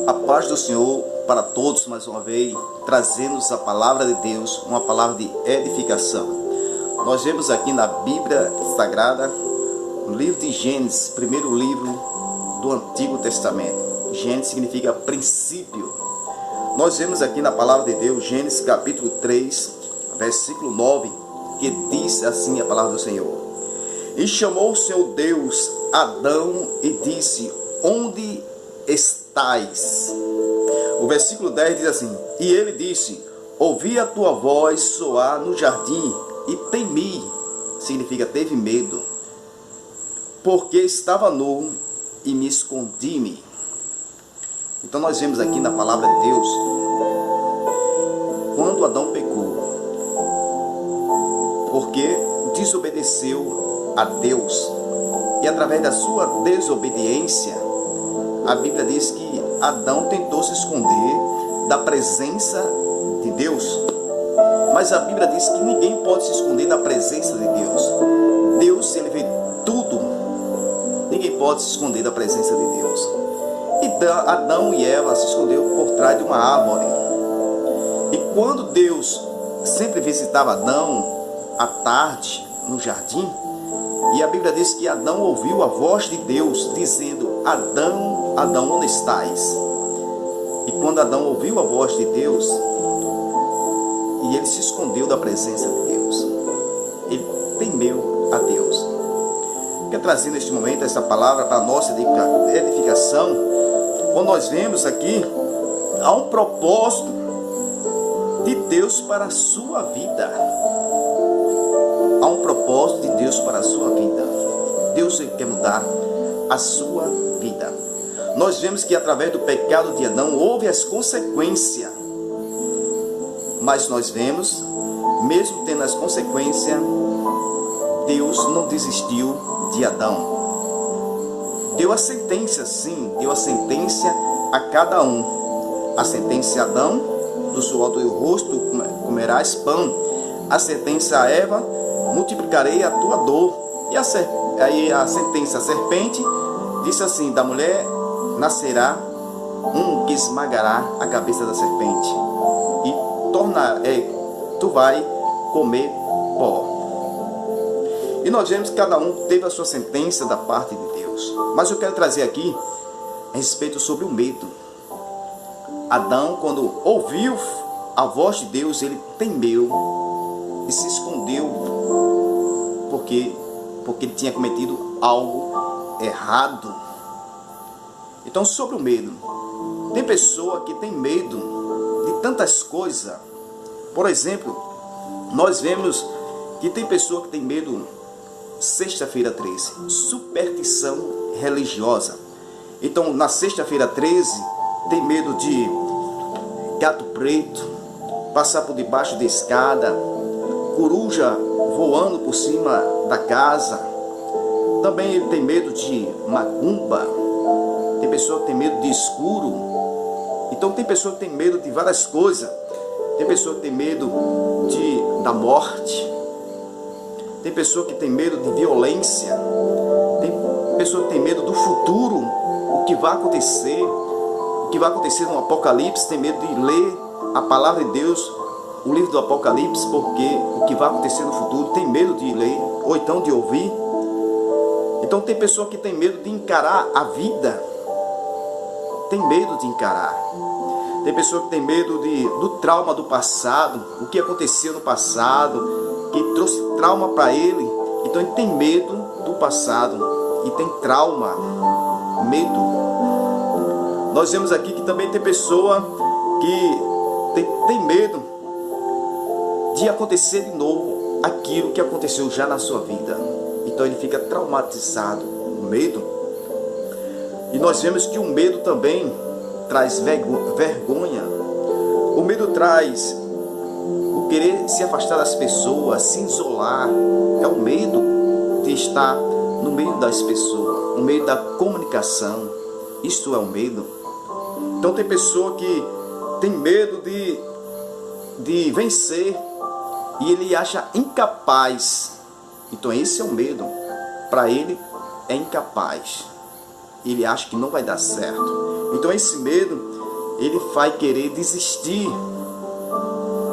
A paz do Senhor para todos, mais uma vez, trazendo-nos a palavra de Deus, uma palavra de edificação. Nós vemos aqui na Bíblia Sagrada, no livro de Gênesis, primeiro livro do Antigo Testamento. Gênesis significa princípio. Nós vemos aqui na palavra de Deus, Gênesis capítulo 3, versículo 9, que diz assim a palavra do Senhor: E chamou o Senhor Deus Adão e disse: Onde estais? O versículo 10 diz assim: E ele disse: Ouvi a tua voz soar no jardim e temi, significa teve medo, porque estava nu e me escondi-me. Então nós vemos aqui na palavra de Deus, quando Adão pecou, porque desobedeceu a Deus, e através da sua desobediência, a Bíblia diz que Adão tentou se esconder da presença de Deus. Mas a Bíblia diz que ninguém pode se esconder da presença de Deus. Deus, ele vê tudo. Ninguém pode se esconder da presença de Deus. E Adão e Eva se escondeu por trás de uma árvore. E quando Deus sempre visitava Adão à tarde no jardim, e a Bíblia diz que Adão ouviu a voz de Deus dizendo: Adão, Adão, onde estás? E quando Adão ouviu a voz de Deus, e ele se escondeu da presença de Deus, ele temeu a Deus. Quero trazer neste momento essa palavra para a nossa edificação, quando nós vemos aqui, há um propósito de Deus para a sua vida. Há um propósito de Deus para a sua vida. Deus quer mudar a sua vida. Nós vemos que através do pecado de Adão houve as consequências. Mas nós vemos, mesmo tendo as consequências, Deus não desistiu de Adão. Deu a sentença, sim, deu a sentença a cada um. A sentença a Adão: do suor do teu rosto comerás pão. A sentença a Eva: multiplicarei a tua dor. E aí a sentença a serpente disse assim: da mulher nascerá um que esmagará a cabeça da serpente, e tu vai comer pó. E nós vemos que cada um teve a sua sentença da parte de Deus. Mas eu quero trazer aqui a respeito sobre o medo. Adão, quando ouviu a voz de Deus, ele temeu e se escondeu, porque ele tinha cometido algo errado. Então, sobre o medo, tem pessoa que tem medo de tantas coisas. Por exemplo, nós vemos que tem pessoa que tem medo, sexta-feira 13, superstição religiosa. Então, na sexta-feira 13, tem medo de gato preto, passar por debaixo da escada, coruja voando por cima da casa. Também ele tem medo de macumba. Tem pessoa que tem medo de escuro. Então tem pessoa que tem medo de várias coisas. Tem pessoa que tem medo da morte. Tem pessoa que tem medo de violência. Tem pessoa que tem medo do futuro, o que vai acontecer. O que vai acontecer no Apocalipse. Tem medo de ler a palavra de Deus, o livro do Apocalipse, porque o que vai acontecer no futuro tem medo de ler, ou então de ouvir. Então tem pessoa que tem medo de encarar a vida. Tem medo de encarar. Tem pessoa que tem medo do trauma do passado, o que aconteceu no passado, que trouxe trauma para ele. Então ele tem medo do passado e tem trauma, medo. Nós vemos aqui que também tem pessoa que tem medo de acontecer de novo aquilo que aconteceu já na sua vida. Então ele fica traumatizado, medo. E nós vemos que o medo também traz vergonha. O medo traz o querer se afastar das pessoas, se isolar. É o medo de estar no meio das pessoas, o medo da comunicação. Isto é o medo. Então tem pessoa que tem medo de vencer e ele acha incapaz. Então esse é o medo. Para ele é incapaz. Ele acha que não vai dar certo. Então esse medo, ele vai querer desistir,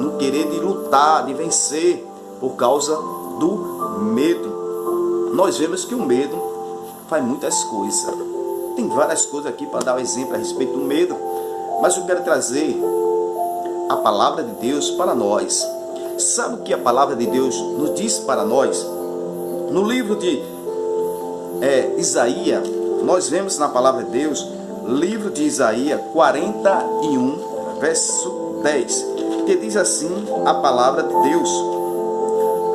não querer de lutar, de vencer, por causa do medo. Nós vemos que o medo faz muitas coisas. Tem várias coisas aqui para dar um exemplo a respeito do medo, mas eu quero trazer a palavra de Deus para nós. Sabe o que a palavra de Deus nos diz para nós? No livro de Isaías, nós vemos na palavra de Deus, livro de Isaías 41, verso 10, que diz assim a palavra de Deus,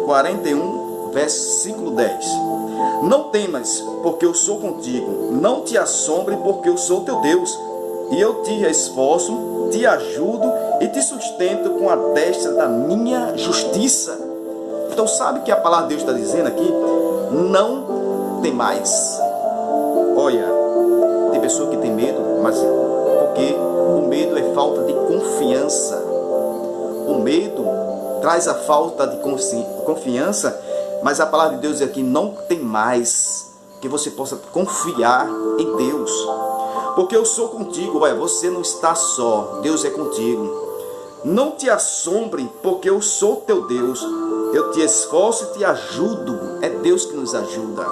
41, versículo 10. Não temas, porque eu sou contigo, não te assombre, porque eu sou teu Deus, e eu te esforço, te ajudo e te sustento com a destra da minha justiça. Então sabe que a palavra de Deus está dizendo aqui? Não tem mais. Olha, tem pessoa que tem medo, mas porque o medo é falta de confiança. O medo traz a falta de confiança, mas a palavra de Deus diz aqui, não tem mais, que você possa confiar em Deus. Porque eu sou contigo, olha, você não está só, Deus é contigo. Não te assombre, porque eu sou teu Deus. Eu te esforço e te ajudo. É Deus que nos ajuda.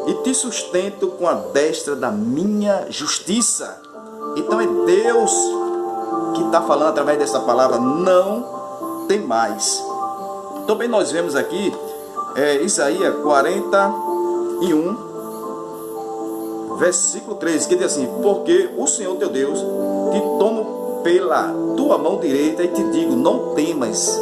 E te sustento com a destra da minha justiça. Então é Deus que está falando através dessa palavra. Não tem mais. Também nós vemos aqui Isaías 41, versículo 13, que diz assim: porque o Senhor teu Deus te toma pela tua mão direita e te digo, não temas,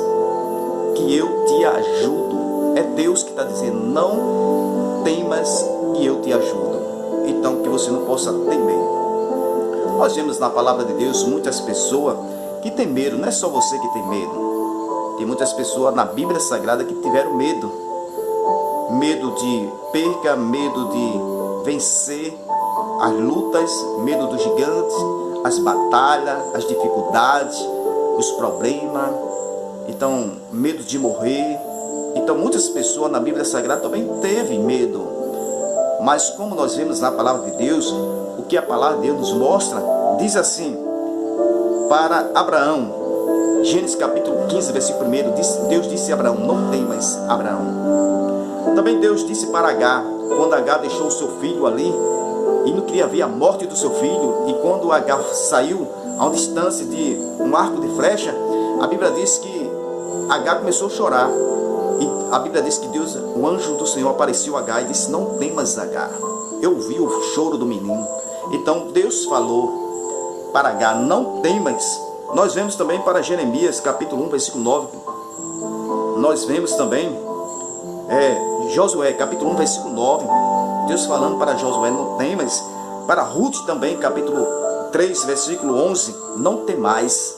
que eu te ajudo. É Deus que está dizendo, não temas, que eu te ajudo. Então que você não possa temer. Nós vemos na palavra de Deus muitas pessoas que têm medo. Não é só você que tem medo. Tem muitas pessoas na Bíblia Sagrada que tiveram medo. Medo de perca, medo de vencer as lutas, medo dos gigantes, as batalhas, as dificuldades, os problemas. Então, medo de morrer. Então, muitas pessoas na Bíblia Sagrada também teve medo. Mas como nós vemos na palavra de Deus, o que a palavra de Deus nos mostra, diz assim, para Abraão, Gênesis capítulo 15, versículo 1, Deus disse a Abraão, não temas, Abraão. Também Deus disse para Agar, quando Agar deixou o seu filho ali, e não queria ver a morte do seu filho, e quando Agar saiu a uma distância de um arco de flecha, a Bíblia diz que Agar começou a chorar. E a Bíblia diz que Deus, o anjo do Senhor apareceu a Agar e disse, não temas, Agar. Eu vi o choro do menino. Então Deus falou para Agar, não temas. Nós vemos também para Jeremias capítulo 1, versículo 9. Nós vemos também Josué capítulo 1, versículo 9. Deus falando para Josué, não temas. Para Ruth também, capítulo 3, versículo 11, não temais.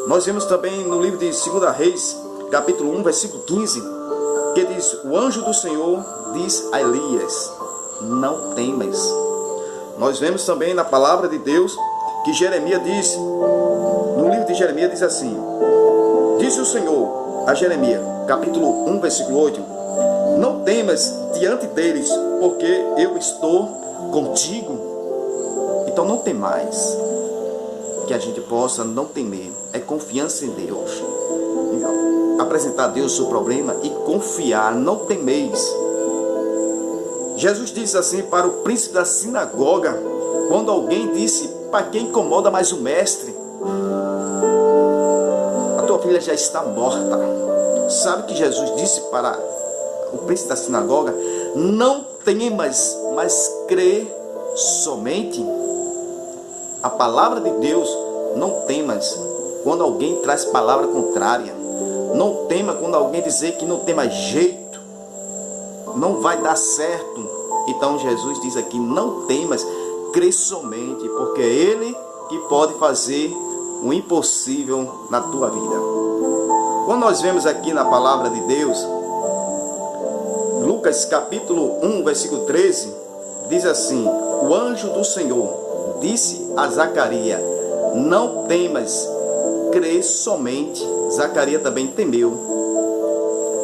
Nós vemos também no livro de 2 Reis, capítulo 1, versículo 15, que diz, o anjo do Senhor diz a Elias, não temas. Nós vemos também na palavra de Deus, que Jeremias diz, no livro de Jeremias diz assim, disse o Senhor a Jeremias, capítulo 1, versículo 8, não temas diante deles, porque eu estou contigo. Então não tem mais. Que a gente possa não temer. É confiança em Deus. Apresentar a Deus o seu problema e confiar, não temeis. Jesus disse assim para o príncipe da sinagoga, quando alguém disse, para quem incomoda mais o mestre? A tua filha já está morta. Sabe que Jesus disse para o príncipe da sinagoga? Não temas, mas crê somente. A palavra de Deus, não temas quando alguém traz palavra contrária. Não tema quando alguém dizer que não tem mais jeito, não vai dar certo. Então Jesus diz aqui, não temas, crê somente, porque é Ele que pode fazer o impossível na tua vida. Quando nós vemos aqui na palavra de Deus, Lucas capítulo 1, versículo 13, diz assim, o anjo do Senhor disse a Zacarias, não temas, crê somente. Zacarias também temeu,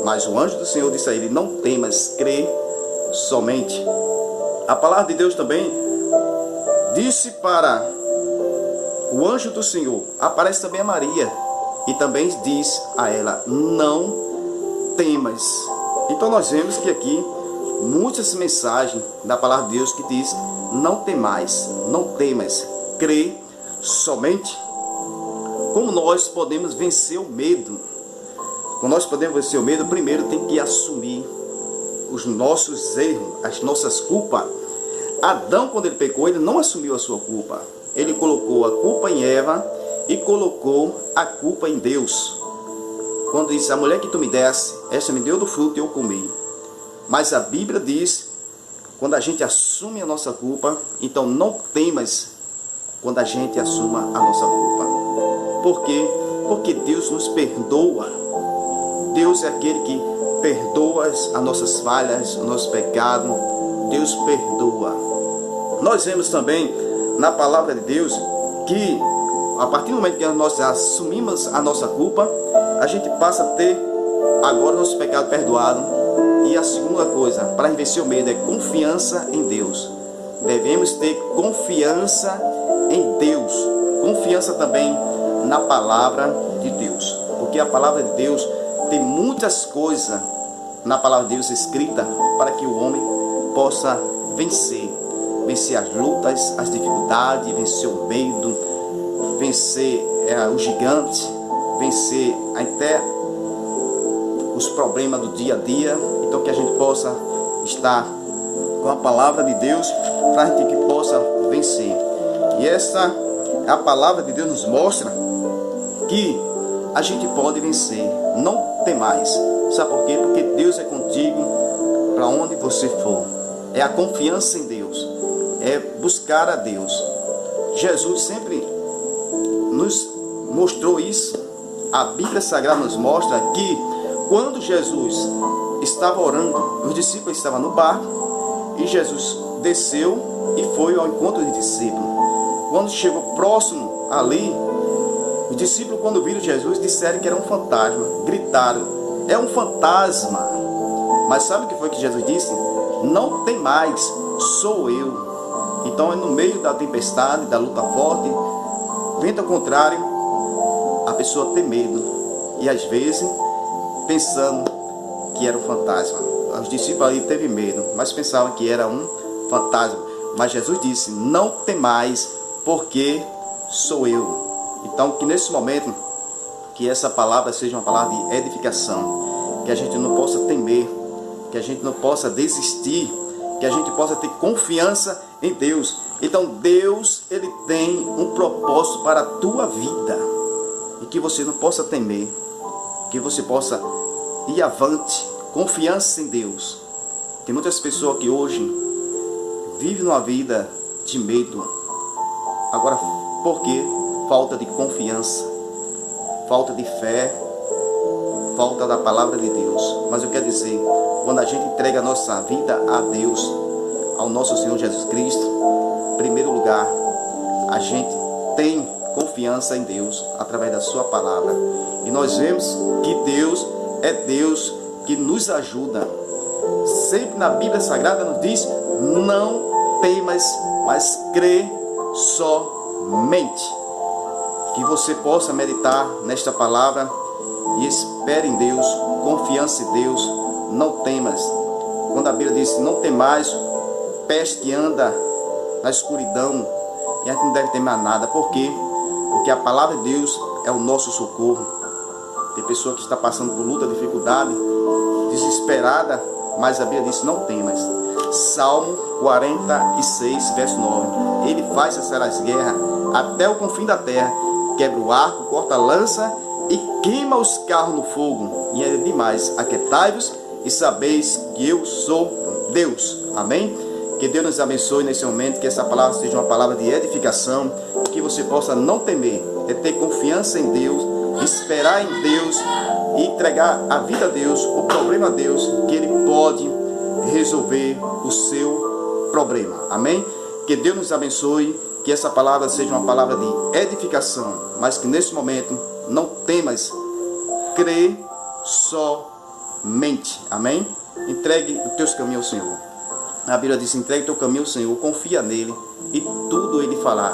mas o anjo do Senhor disse a ele, não temas, crê somente. A palavra de Deus também disse para o anjo do Senhor, aparece também a Maria, e também diz a ela, não temas. Então nós vemos que aqui, muitas mensagens da palavra de Deus que diz, não temais, não temas, crê somente. Como nós podemos vencer o medo? Como nós podemos vencer o medo, primeiro tem que assumir os nossos erros, as nossas culpas. Adão, quando ele pecou, ele não assumiu a sua culpa. Ele colocou a culpa em Eva e colocou a culpa em Deus. Quando disse, a mulher que tu me desse, essa me deu do fruto e eu comi. Mas a Bíblia diz, quando a gente assume a nossa culpa, então não temas quando a gente assuma a nossa culpa. Por quê? Porque Deus nos perdoa. Deus é aquele que perdoa as nossas falhas, o nosso pecado. Deus perdoa. Nós vemos também na palavra de Deus que a partir do momento que nós assumimos a nossa culpa, a gente passa a ter agora o nosso pecado perdoado. E a segunda coisa, para vencer o medo, é confiança em Deus. Devemos ter confiança em Deus. Confiança também na palavra de Deus. Porque a palavra de Deus tem muitas coisas na palavra de Deus escrita para que o homem possa vencer. Vencer as lutas, as dificuldades, vencer o medo, vencer o gigante, vencer até os problemas do dia a dia. Então que a gente possa estar com a palavra de Deus para a gente que possa vencer. E essa a palavra de Deus nos mostra que a gente pode vencer. Não tem mais. Sabe por quê? Porque Deus é contigo para onde você for. É a confiança em Deus. É buscar a Deus. Jesus sempre nos mostrou isso. A Bíblia Sagrada nos mostra que quando Jesus estava orando, os discípulos estavam no barco e Jesus desceu e foi ao encontro dos discípulos. Quando chegou próximo ali, os discípulos, quando viram Jesus, disseram que era um fantasma. Gritaram, é um fantasma. Mas sabe o que foi que Jesus disse? Não tem mais, sou eu. Então, no meio da tempestade, da luta forte, vento ao contrário, a pessoa tem medo. E às vezes, pensando que era um fantasma. Os discípulos ali teve medo, mas pensavam que era um fantasma. Mas Jesus disse, não temais, porque sou eu. Então, que nesse momento, que essa palavra seja uma palavra de edificação, que a gente não possa temer, que a gente não possa desistir, que a gente possa ter confiança em Deus. Então, Deus, Ele tem um propósito para a tua vida, e que você não possa temer, que você possa ir avante, confiança em Deus. Tem muitas pessoas que hoje vivem uma vida de medo. Agora, por quê? Falta de confiança, falta de fé, falta da palavra de Deus. Mas eu quero dizer, quando a gente entrega a nossa vida a Deus, ao nosso Senhor Jesus Cristo, em primeiro lugar, a gente tem confiança em Deus através da sua palavra. E nós vemos que Deus é Deus que nos ajuda. Sempre na Bíblia Sagrada nos diz, não temas, mas crê somente. Que você possa meditar nesta palavra e espere em Deus, confiança em Deus, não temas. Quando a Bíblia diz, não temais, peste que anda na escuridão, e a gente não deve temer nada. Por quê? Porque a palavra de Deus é o nosso socorro. Tem pessoa que está passando por luta, dificuldade, desesperada, mas a Bíblia diz, não temas. Salmo 46, verso 9. Ele faz cessar as guerras até o confim da terra, quebra o arco, corta a lança e queima os carros no fogo. E é demais, aquietai-vos e sabeis que eu sou Deus. Amém? Que Deus nos abençoe nesse momento, que essa palavra seja uma palavra de edificação, que você possa não temer, é ter confiança em Deus, esperar em Deus e entregar a vida a Deus, o problema a Deus, que Ele pode resolver o seu problema. Amém? Que Deus nos abençoe, que essa palavra seja uma palavra de edificação, mas que nesse momento não temas, crê somente. Amém? Entregue os teus caminhos ao Senhor. A Bíblia diz, entregue o teu caminho ao Senhor, confia nele e tudo ele falar.